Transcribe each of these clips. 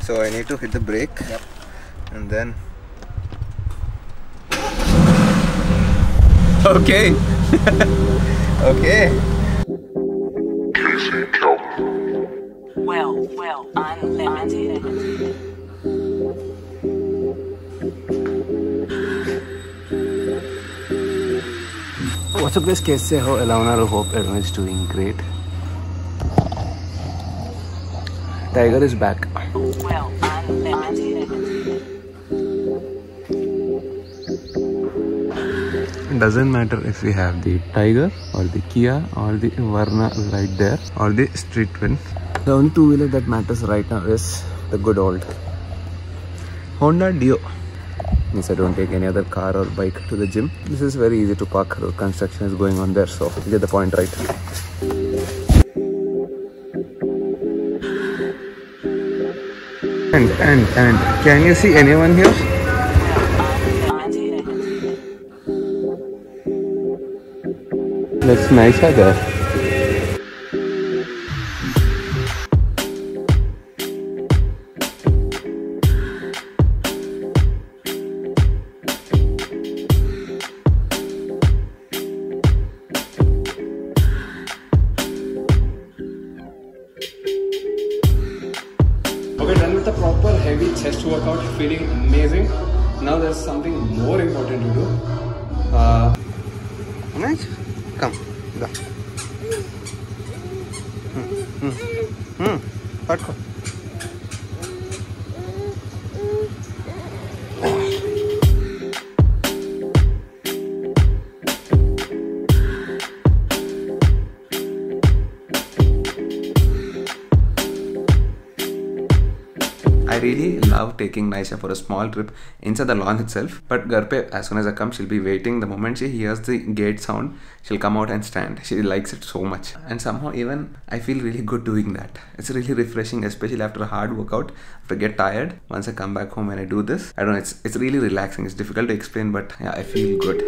So I need to hit the brake. Yep. And then. Okay. Okay. Well, unlimited. What's up guys, कैसे हो? Elana, I hope everyone is doing great. Tiger is back. Well, unlimited. It doesn't matter if we have the Tiger or the Kia or the Verna right there or the Street Twin. The only two-wheeler that matters right now is the good old Honda Dio. Means I don't take any other car or bike to the gym. This is very easy to park. Road construction is going on there, so you get the point, right? And can you see anyone here? That's nice there. Okay, done with the proper heavy chest workout, feeling amazing. Now there's something more important to do. Nice. Come. Go. Patko. I really love taking Naisha for a small trip inside the lawn itself, but Garpe, as soon as I come, she'll be waiting. The moment she hears the gate sound, she'll come out and stand. She likes it so much, and somehow even I feel really good doing that. It's really refreshing, especially after a hard workout. After I get tired, once I come back home and I do this, I don't know, it's really relaxing. It's difficult to explain, but yeah, I feel good.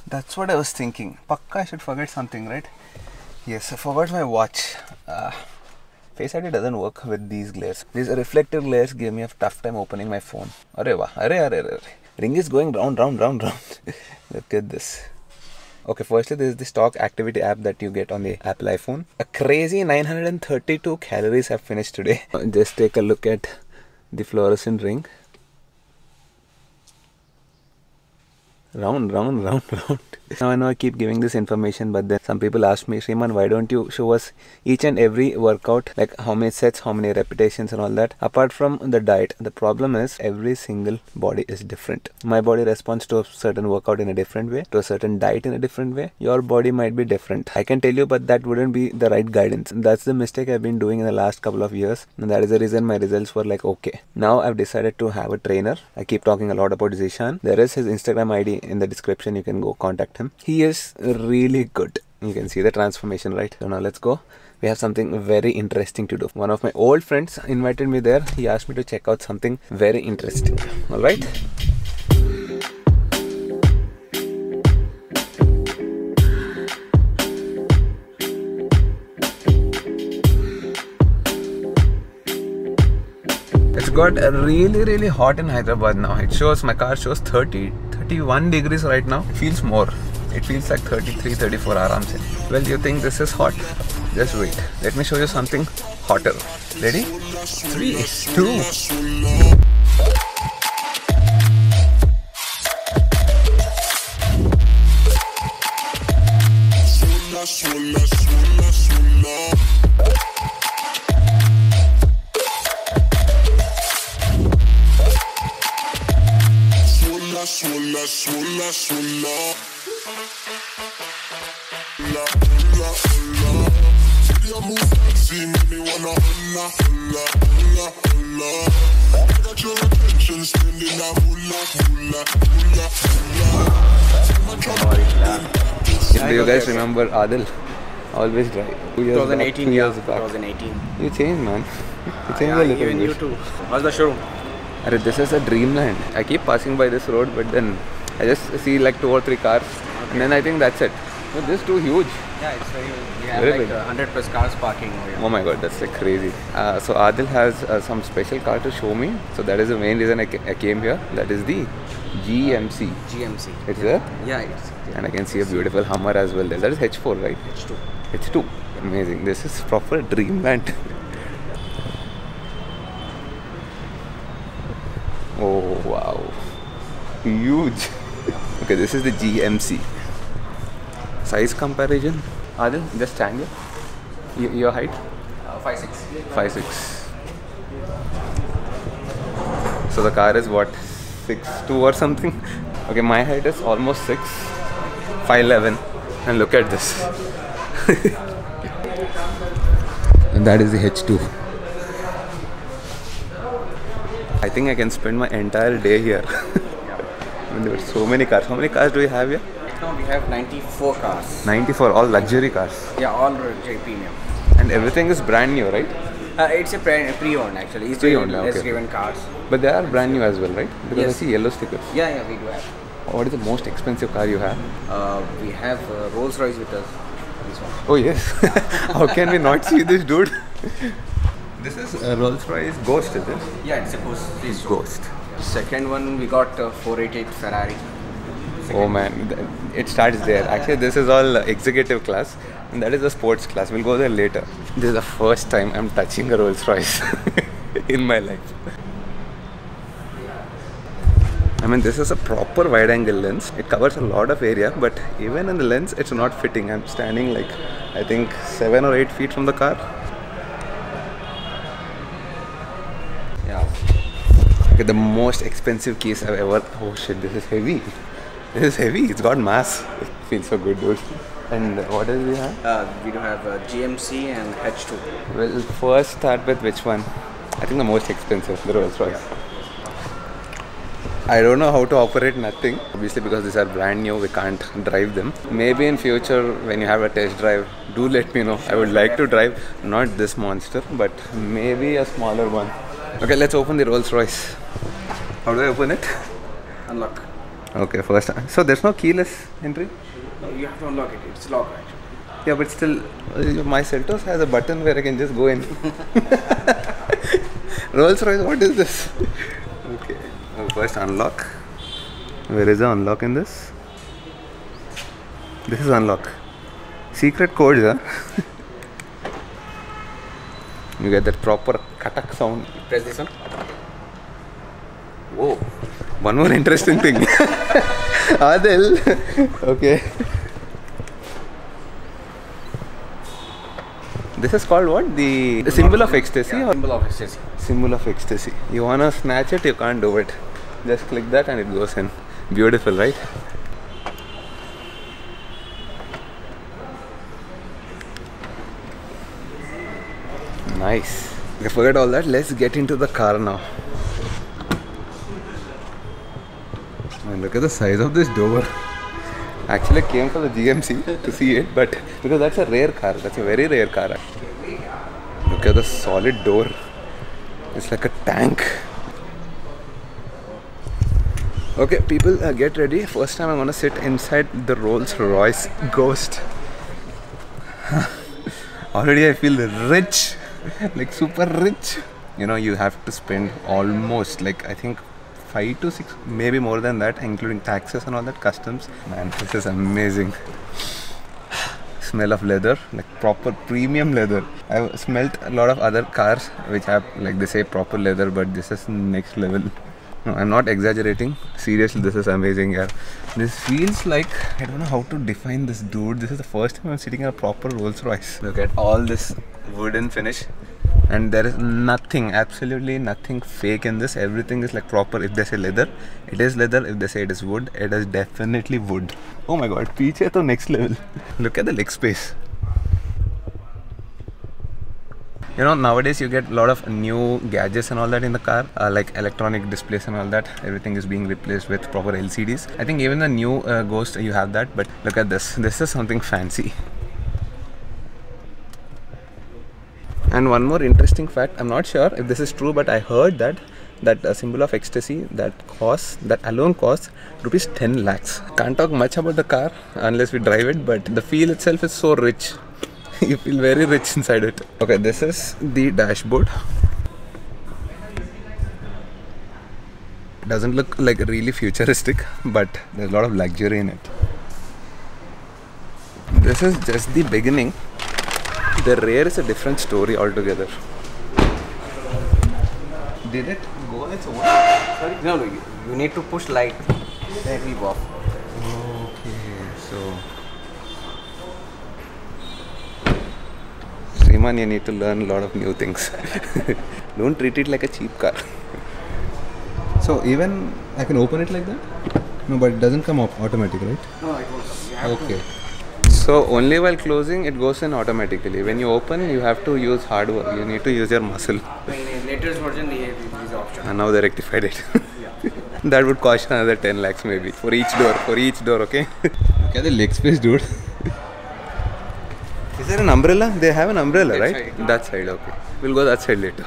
That's what I was thinking. Pakka I should forget something, right? Yes, I forgot my watch. Face ID doesn't work with these glares. These reflective glares give me a tough time opening my phone. Arre wah, arre. Ring is going round. Look at this. Okay, firstly, this is the stock activity app that you get on the Apple iPhone. A crazy 932 calories have finished today. Just take a look at the fluorescent ring. Round. Now I know I keep giving this information, but then some people ask me, Shriman, why don't you show us each and every workout, like how many sets, how many repetitions and all that, apart from the diet. The problem is every single body is different. My body responds to a certain workout in a different way, to a certain diet in a different way. Your body might be different. I can tell you, but that wouldn't be the right guidance. That's the mistake I've been doing in the last couple of years, and that is the reason my results were like okay. Now I've decided to have a trainer. I keep talking a lot about Zishan. There is his Instagram ID in the description. You can go contact him. He is really good. You can see the transformation, right? So now let's go. We have something very interesting to do. One of my old friends invited me there. He asked me to check out something very interesting. All right. It's got really hot in Hyderabad now. It shows, my car shows 31 degrees right now. It feels more. It feels like 33, 34 aram se. Well, you think this is hot? Just wait. Let me show you something hotter. Ready? 3, 2. Do you guys remember Adil? Always drive. 2018, years back. 2018. You changed, man. You changed a little Even bit. you too. How's the showroom? This is a dreamland. I keep passing by this road, but then I just see like 2 or 3 cars And then I think that's it. No, this is too huge. Yeah, it's very huge. We have Very like big. 100 plus cars parking over here. Oh my god, that's like crazy. So Adil has some special car to show me. So that is the main reason I came here. That is the GMC. GMC. It's there? Yeah, it's And I can see a beautiful Hummer as well there. That is H4, right? H2. H2. Amazing. This is proper dreamland. Oh wow. Huge. Okay, this is the GMC. Size comparison. Adil, just stand here. Your height? 5'6". 5'6". So the car is what? 6'2" or something? Okay, my height is almost 6. 5'11". And look at this. And that is the H2. I think I can spend my entire day here. I mean, there are so many cars. How many cars do we have here? Now we have 94 cars. 94, all luxury cars. Yeah, all J premium. And everything is brand new, right? It's a pre-owned actually. It's Pre-owned, less okay. driven cars. But they are brand new as well, right? Because Yes. I see yellow stickers. Yeah, we do have. What is the most expensive car you have? We have Rolls Royce with us. This one. Oh yes. How can we not see this dude? This is a Rolls Royce Ghost, is it? Yeah, it's a Ghost. This Ghost. Second one we got 488 Ferrari. Oh man, it starts there. Actually, this is all executive class, and that is the sports class. We'll go there later. This is the first time I'm touching a Rolls Royce in my life. I mean, this is a proper wide angle lens. It covers a lot of area, but even in the lens, it's not fitting. I'm standing like, I think 7 or 8 feet from the car. Yeah. Okay, the most expensive case I've ever. Oh shit, this is heavy. This is heavy. It's got mass. It feels so good, dude. And what else do we have? We do have GMC and H2. Well, first start with which one? I think the most expensive, the Rolls Royce. I don't know how to operate nothing. Obviously, because these are brand new, we can't drive them. Maybe in future, when you have a test drive, do let me know. I would like to drive not this monster, but maybe a smaller one. Okay, let's open the Rolls Royce. How do I open it? Unlock. Okay, first. So there's no keyless entry? No, you have to unlock it. It's locked actually. Yeah, but still, my Seltos has a button where I can just go in. Rolls Royce, what is this? Okay, first unlock. Where is the unlock in this? This is unlock. Secret codes, huh? You get that proper katak sound. Press this one. Whoa. One more interesting thing. Adil. Okay. This is called what? The symbol of ecstasy? Yeah, Or symbol of ecstasy. symbol of ecstasy. You wanna snatch it, you can't do it. Just click that and it goes in. Beautiful, right? Nice. Okay, forget all that. Let's get into the car now. Man, look at the size of this door. Actually, I came for the GMC to see it, but because that's a rare car. That's a very rare car. Look at the solid door. It's like a tank. Okay, people, get ready. First time I'm gonna sit inside the Rolls Royce Ghost. Already I feel rich, like super rich. You know, you have to spend almost like, I think 5 to 6, maybe more than that, including taxes and all that, customs. Man, this is amazing. Smell of leather, like proper premium leather. I've smelt a lot of other cars which have, like, they say proper leather, but this is next level. No, I'm not exaggerating. Seriously, this is amazing, yeah. This feels like, I don't know how to define this, dude. This is the first time I'm sitting in a proper Rolls Royce. Look at all this wooden finish. And there is nothing, absolutely nothing fake in this. Everything is like proper. If they say leather, it is leather. If they say it is wood, it is definitely wood. Oh my god, peeche to next level. Look at the leg space. You know, nowadays you get a lot of new gadgets and all that in the car, like electronic displays and all that. Everything is being replaced with proper LCDs. I think even the new Ghost, you have that. But look at this. This is something fancy. And one more interesting fact, I'm not sure if this is true, but I heard that that symbol of ecstasy, that alone costs rupees 10 lakhs. Can't talk much about the car unless we drive it, but the feel itself is so rich. You feel very rich inside it. Okay, this is the dashboard. Doesn't look like really futuristic, but there's a lot of luxury in it. This is just the beginning. The rear is a different story altogether. Did it go on its own? Sorry? No, you need to push light. Then it will go off. Okay, so Sriman, you need to learn a lot of new things. Don't treat it like a cheap car. So even I can open it like that? No, but it doesn't come up automatic, right? No, it won't come. You have Okay. So only while closing it goes in automatically. When you open, you have to use hard work. You need to use your muscle. In latest version, they have this option. And now they rectified it. That would cost another 10 lakhs maybe for each door, okay? Look at the leg space, dude. Is there an umbrella? They have an umbrella, right? Side. That side, okay. We'll go that side later.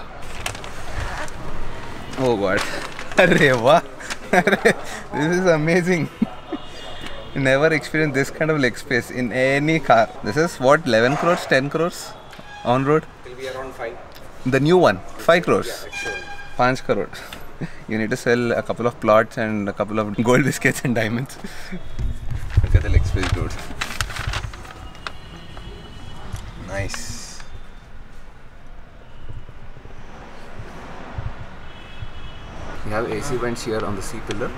Oh god. Arre wah. This is amazing. Never experienced this kind of leg space in any car. This is what, 11 crores, 10 crores on road? It will be around 5. The new one, 5 crores. Yeah, sure. 5 crore. You need to sell a couple of plots and a couple of gold biscuits and diamonds. Look at the leg space, dude. Nice. You have AC vents here on the C pillar.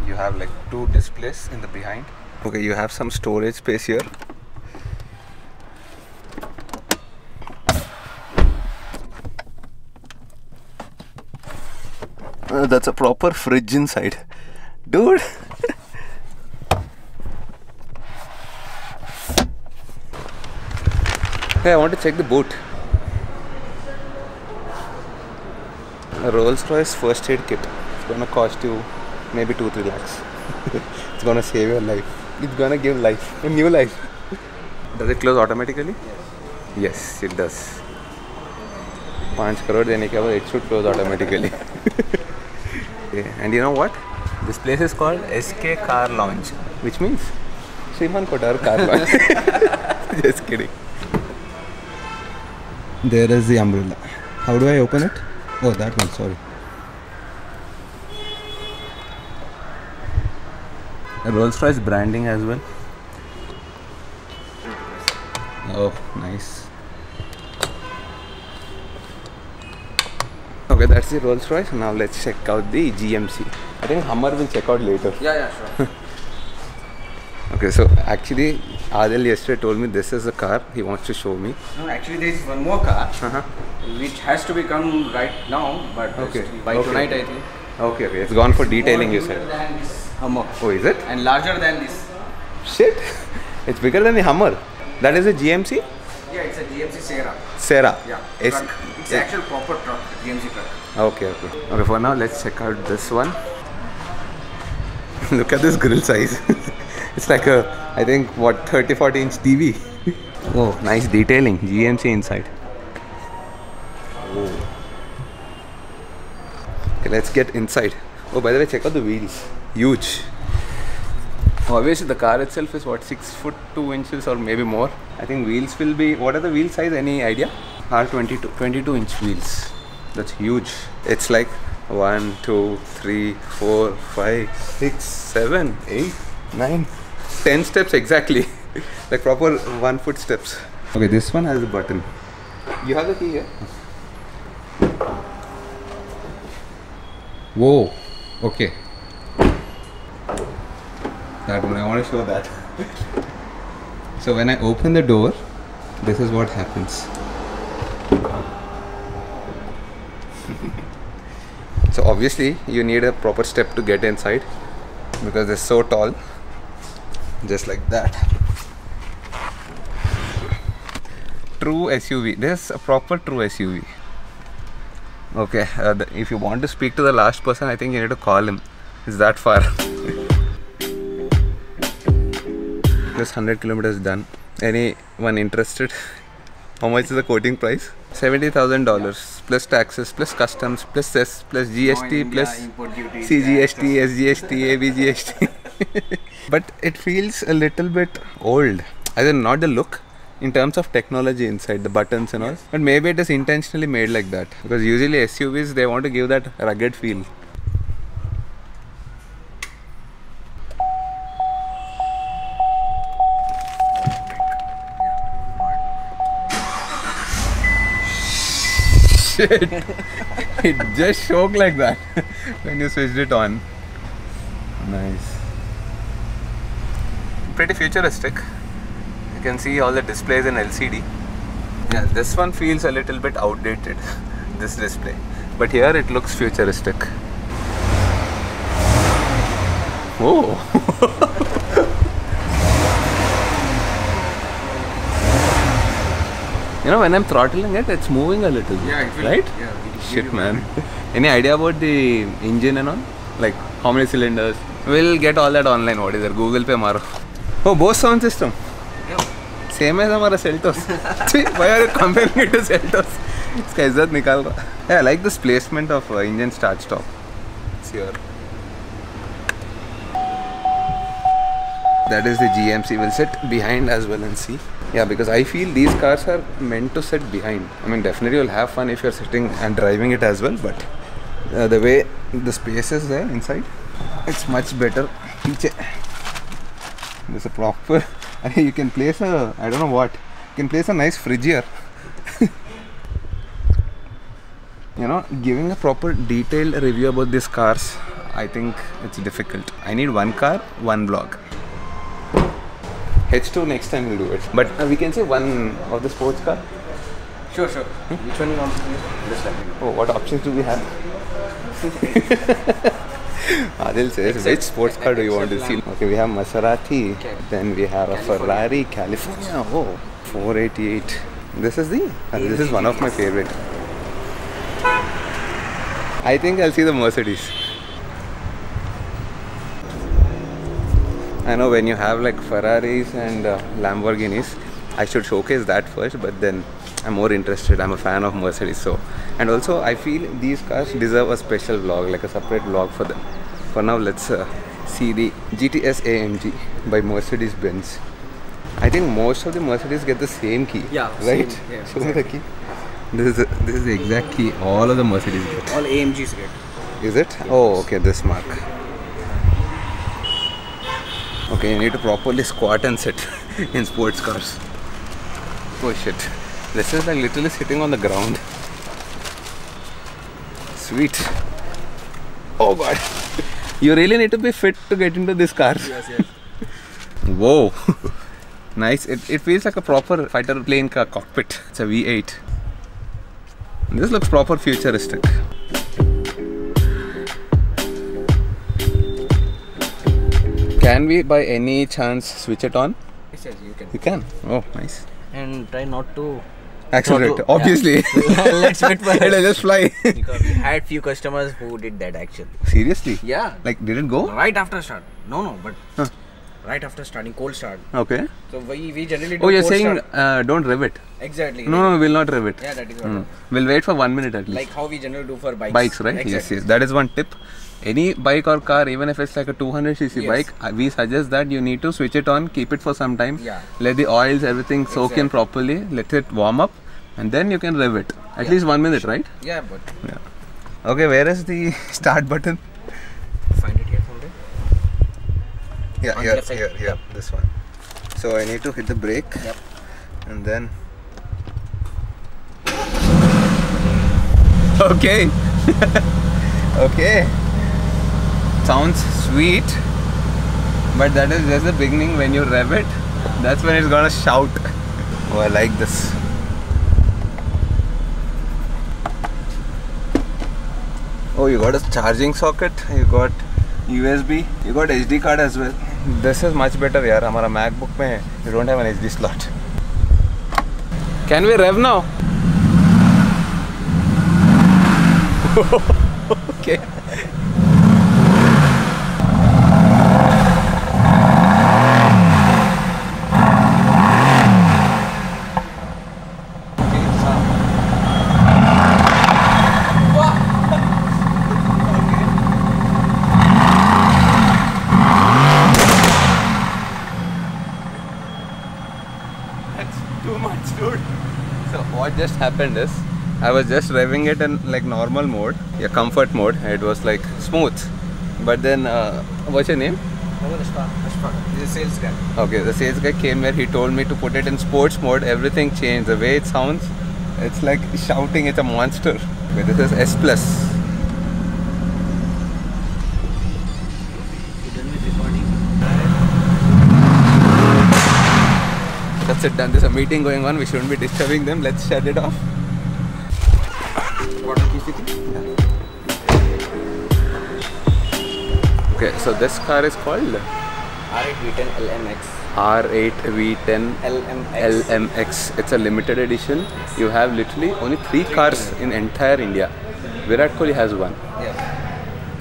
You have like 2 displays in the behind. Okay, you have some storage space here. That's a proper fridge inside. Dude! Hey, I want to check the boot. A Rolls-Royce first aid kit. It's gonna cost you maybe 2-3 lakhs. It's gonna save your life. It's gonna give life, a new life. Does it close automatically? Yes, it does. 5 crore देने के बाद it should close automatically. Okay. And you know what? This place is called SK Car Lounge, which means Sriman Kotar Car Lounge. Just kidding. There is the umbrella. How do I open it? Oh, that one, sorry. A Rolls-Royce branding as well. Oh, nice. Okay, that's the Rolls-Royce. Now let's check out the GMC. I think Hummer will check out later. Yeah, sure. Okay, so actually Adil yesterday told me this is a car he wants to show me. No, actually there is one more car which has to become right now, but by tonight I think. Okay, it's gone for detailing, you said. Bigger than this Hummer. Oh, is it? And larger than this. Shit! It's bigger than the Hummer. That is a GMC? Yeah, it's a GMC Sierra. Sierra. Yeah. It's It's actual proper truck, GMC truck. Okay. Okay, for now let's check out this one. Look at this grill size. It's like a, I think, what, 30-40 inch TV. Oh, nice detailing. GMC inside. Oh. Okay, let's get inside. Oh, by the way, check out the wheels. Huge. Obviously, the car itself is what, 6 foot 2 inches or maybe more. I think wheels will be, what are the wheel size? Any idea? R22, 22 inch wheels. That's huge. It's like 1, 2, 3, 4, 5, 6, 7, 8, 9, 10 steps exactly. Like proper 1 foot steps. Okay, this one has a button. You have the key here? Whoa. Okay. That one, I want to show that. So when I open the door, this is what happens. So obviously you need a proper step to get inside because it's so tall. Just like that. True SUV. This is a proper true SUV. Okay, if you want to speak to the last person, I think you need to call him. It's that far. Just 100 kilometers done. Anyone interested? How much is the quoting price? $70,000 plus taxes, plus customs, plus cess, plus GST, plus CGST, SGST, ABGST. But it feels a little bit old. As in, not the look, in terms of technology inside, the buttons and all. But maybe it is intentionally made like that. Because usually SUVs, they want to give that rugged feel. Shit. It just shook like that when you switched it on. Nice. Pretty futuristic. You can see all the displays in LCD. Yeah, this one feels a little bit outdated, this display. But here it looks futuristic. Oh! You know, when I'm throttling it, it's moving a little bit, right? Yeah, shit, man. Any idea about the engine and all? Like, how many cylinders? We'll get all that online. What is it? Google Pay maro. Oh, Bose sound system. Same as our Seltos. Why are you comparing it to Seltos? इसका इज्जत निकाल रहा. Yeah, I like this placement of engine start stop. It's here. That is the GMC. We'll sit behind as well and see. Yeah, because I feel these cars are meant to sit behind. I mean, definitely you'll have fun if you're sitting and driving it as well, but the way the space is there inside, it's much better. There's a proper, you can place a, I don't know what, you can place a nice fridge here. You know, giving a proper detailed review about these cars, I think it's difficult. I need one car, one vlog. H2 next time we'll do it. But we can say one of the sports car. Sure. Which one you want to see? Just let me know. Oh, what options do we have? Adil says, which sports car do you want to see? Okay, we have Maserati. Okay. Then we have a Ferrari, California. Oh, 488. This is this is one of my favorite. I think I'll see the Mercedes. I know when you have like Ferraris and Lamborghinis, I should showcase that first, but then I'm more interested. I'm a fan of Mercedes, so. And also I feel these cars deserve a special vlog, like a separate vlog for them. For now, let's see the GTS AMG by Mercedes-Benz. I think most of the Mercedes get the same key. Yeah, right? Same, yeah, Show me the key. This is the exact key all of the Mercedes get. All AMGs get. Is it? Yeah. Oh, okay, this mark. Okay, you need to properly squat and sit in sports cars. Oh shit. This is like literally sitting on the ground. Sweet. Oh god. You really need to be fit to get into this car. Yes. Whoa. Nice. It feels like a proper fighter plane cockpit. It's a V8. This looks proper futuristic. Can we by any chance switch it on? Yes, you can. You can? Oh, nice. And try not to Accelerate, obviously. Yeah. Let's wait for it. It'll just fly. Because we had few customers who did that actually. Seriously? Yeah. Like, did it go? Right after start. No, but right after starting, cold start. Okay. So we generally do Oh, you're cold saying start. don't rev it? Exactly. No, we'll not rev it. Yeah, that is what. We'll wait for 1 minute at least. Like how we generally do for bikes. Bikes, right? Exactly. Yes. That is one tip. Any bike or car, even if it's like a 200cc bike, we suggest that you need to switch it on, keep it for some time, let the oils, everything soak in properly, let it warm up, and then you can rev it. At least 1 minute, right? Yeah, but. Yeah. Okay, where is the start button? Find it here somewhere. Yeah, On here, the side. here, this one. So I need to hit the brake. Yep. And then. Okay. Okay. Sounds sweet, but that is just the beginning. When you rev it, that's when it's gonna shout. Oh, I like this. Oh, you got a charging socket, you got USB, you got SD card as well. This is much better, yaar. Hamara MacBook mein you don't have an SD slot. Can we rev now? Okay. That's too much, dude. So what just happened is, I was just driving it in like normal mode, yeah, comfort mode. It was like smooth. But then, what's your name? He's a sales guy. Okay, the sales guy came here. He told me to put it in sports mode. Everything changed. The way it sounds, it's like shouting. It's a monster. Okay, this is S Plus. That's it, done. There's a meeting going on. We shouldn't be disturbing them. Let's shut it off. Okay, so this car is called R8 V10 LMX. R8 V10 LMX. LMX. It's a limited edition. You have literally only 3 cars in entire India. Virat Kohli has one. Yes.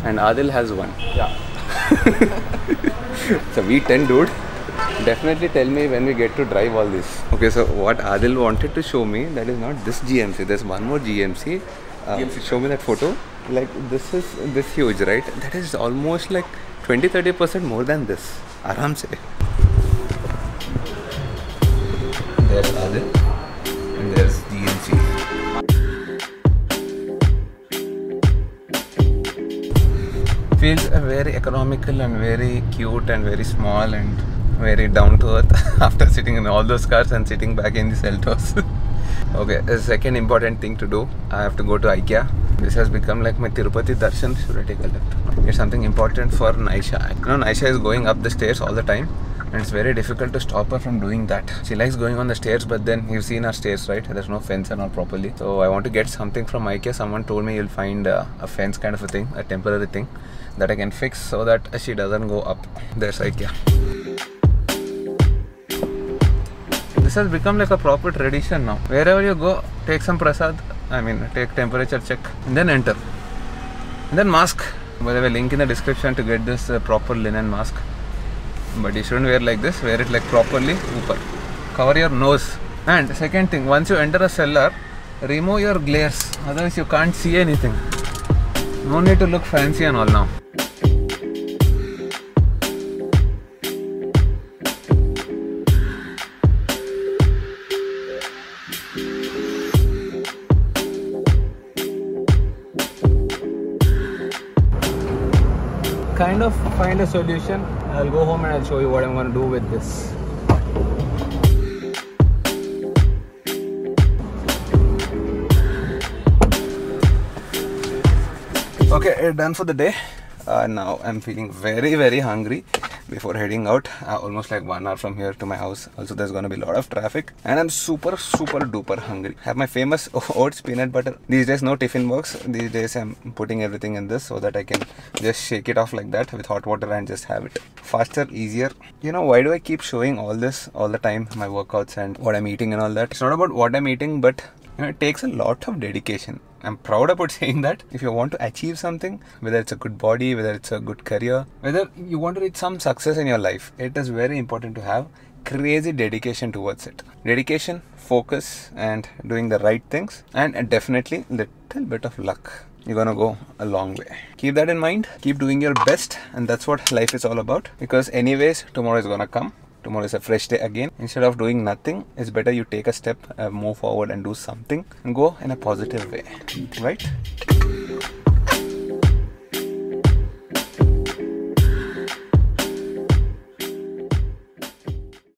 And Adil has one. Yeah. It's a V10, dude. Definitely tell me when we get to drive all this. Okay, so what Adil wanted to show me, that is not this GMC. There's one more GMC. Show me that photo. Like this is this huge, right? That is almost like 20-30% more than this. Aram se. There's Adil and there's GMC. Feels very economical and very cute and very small and very down to earth after sitting in all those cars and sitting back in the Seltos. Okay, the second important thing to do, I have to go to IKEA. This has become like my Tirupati darshan. Should I take a left? It's something important for Naisha. You know, Naisha is going up the stairs all the time and it's very difficult to stop her from doing that. She likes going on the stairs, but then you've seen our stairs, right? There's no fence and all properly. So I want to get something from IKEA. Someone told me you'll find a fence kind of a thing, a temporary thing that I can fix so that she doesn't go up. There's IKEA. This has become like a proper tradition now. Wherever you go, take some prasad, take temperature check and then enter. And then mask. By the way, link in the description to get this proper linen mask. But you shouldn't wear like this, wear it like properly. Upar. Cover your nose. And second thing, once you enter a cellar, remove your glares. Otherwise you can't see anything. No need to look fancy and all now. Kind of find a solution. I'll go home and I'll show you what I'm going to do with this. Okay, done for the day. Now I'm feeling very hungry before heading out. Almost like 1 hour from here to my house. Also there's gonna be a lot of traffic and I'm super duper hungry. Have my famous oats peanut butter. These days no tiffin box. These days I'm putting everything in this so that I can just shake it off like that with hot water and just have it. Faster, easier. You know, why do I keep showing all this all the time? My workouts and what I'm eating and all that. It's not about what I'm eating, but you know, it takes a lot of dedication. I'm proud about saying that. If you want to achieve something, whether it's a good body, whether it's a good career, whether you want to reach some success in your life, it is very important to have crazy dedication towards it. Dedication, focus and doing the right things, and definitely little bit of luck. You're gonna go a long way. Keep that in mind. Keep doing your best, and that's what life is all about. Because anyways, tomorrow is gonna come. Tomorrow is a fresh day again. Instead of doing nothing, it's better you take a step, move forward and do something and go in a positive way, right?